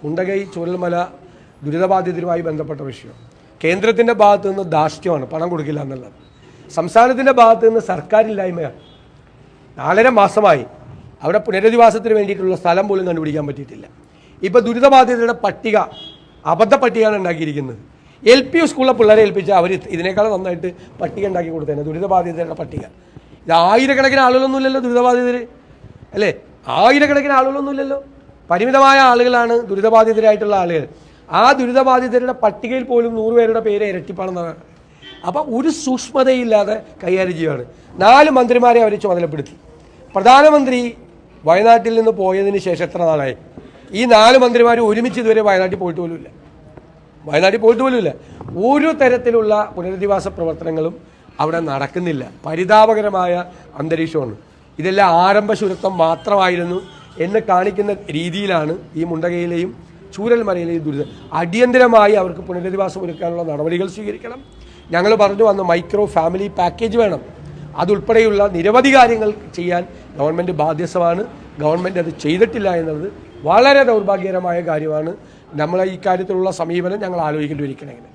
മുണ്ടകൈ ചൂരൽമല ദുരിതബാധിതരുമായി ബന്ധപ്പെട്ട വിഷയം കേന്ദ്രത്തിൻ്റെ ഭാഗത്തു നിന്ന് ധാർഷ്ട്യമാണ്, പണം കൊടുക്കില്ല എന്നുള്ളത്. സംസ്ഥാനത്തിൻ്റെ ഭാഗത്തു നിന്ന് സർക്കാരില്ലായ്മയാണ്. 4.5 മാസമായി അവിടെ പുനരധിവാസത്തിന് വേണ്ടിയിട്ടുള്ള സ്ഥലം പോലും കണ്ടുപിടിക്കാൻ പറ്റിയിട്ടില്ല. ഇപ്പോൾ ദുരിതബാധിതരുടെ പട്ടിക അബദ്ധ പട്ടികയാണ് ഉണ്ടാക്കിയിരിക്കുന്നത്. LP സ്കൂളിലെ പിള്ളേരെ ഏൽപ്പിച്ച അവർ ഇതിനേക്കാൾ നന്നായിട്ട് പട്ടിക ഉണ്ടാക്കി കൊടുത്തേനെ. ദുരിതബാധിതരുടെ പട്ടിക ഇത് ആയിരക്കണക്കിന് ആളുകളൊന്നുമില്ലല്ലോ ദുരിതബാധിതർ, അല്ലേ? ആയിരക്കണക്കിന് ആളുകളൊന്നുമില്ലല്ലോ, പരിമിതമായ ആളുകളാണ് ദുരിതബാധിതരായിട്ടുള്ള ആളുകൾ. ആ ദുരിതബാധിതരുടെ പട്ടികയിൽ പോലും 100 പേരുടെ പേര് ഇരട്ടിപ്പാണെന്നാണ്. അപ്പം ഒരു സൂക്ഷ്മതയില്ലാതെ കൈകാര്യം ചെയ്യുകയാണ്. 4 മന്ത്രിമാരെ അവർ ചുമതലപ്പെടുത്തി. പ്രധാനമന്ത്രി വയനാട്ടിൽ നിന്ന് പോയതിന് ശേഷം എത്ര നാളായി? ഈ 4 മന്ത്രിമാർ ഒരുമിച്ച് ഇതുവരെ വയനാട്ടിൽ പോയിട്ട് പോലുമില്ല. ഒരു തരത്തിലുള്ള പുനരധിവാസ പ്രവർത്തനങ്ങളും അവിടെ നടക്കുന്നില്ല. പരിതാപകരമായ അന്തരീക്ഷമാണ്. ഇതെല്ലാം ആരംഭശൂരത്വം മാത്രമായിരുന്നു എന്ന് കാണിക്കുന്ന രീതിയിലാണ് ഈ മുണ്ടകയിലെയും ചൂരൽമലയിലെയും ദുരിതം. അടിയന്തരമായി അവർക്ക് പുനരധിവാസം ഒരുക്കാനുള്ള നടപടികൾ സ്വീകരിക്കണം. ഞങ്ങൾ പറഞ്ഞു വന്ന മൈക്രോ ഫാമിലി പാക്കേജ് വേണം. അതുൾപ്പെടെയുള്ള നിരവധി കാര്യങ്ങൾ ചെയ്യാൻ ഗവൺമെൻറ് ബാധ്യസ്ഥമാണ്. ഗവൺമെൻറ് അത് ചെയ്തിട്ടില്ല എന്നുള്ളത് വളരെ ദൗർഭാഗ്യകരമായ കാര്യമാണ്. നമ്മളെ ഈ കാര്യത്തിലുള്ള സമീപനം ഞങ്ങൾ ആലോചിക്കേണ്ടി ഇരിക്കണമെങ്കിൽ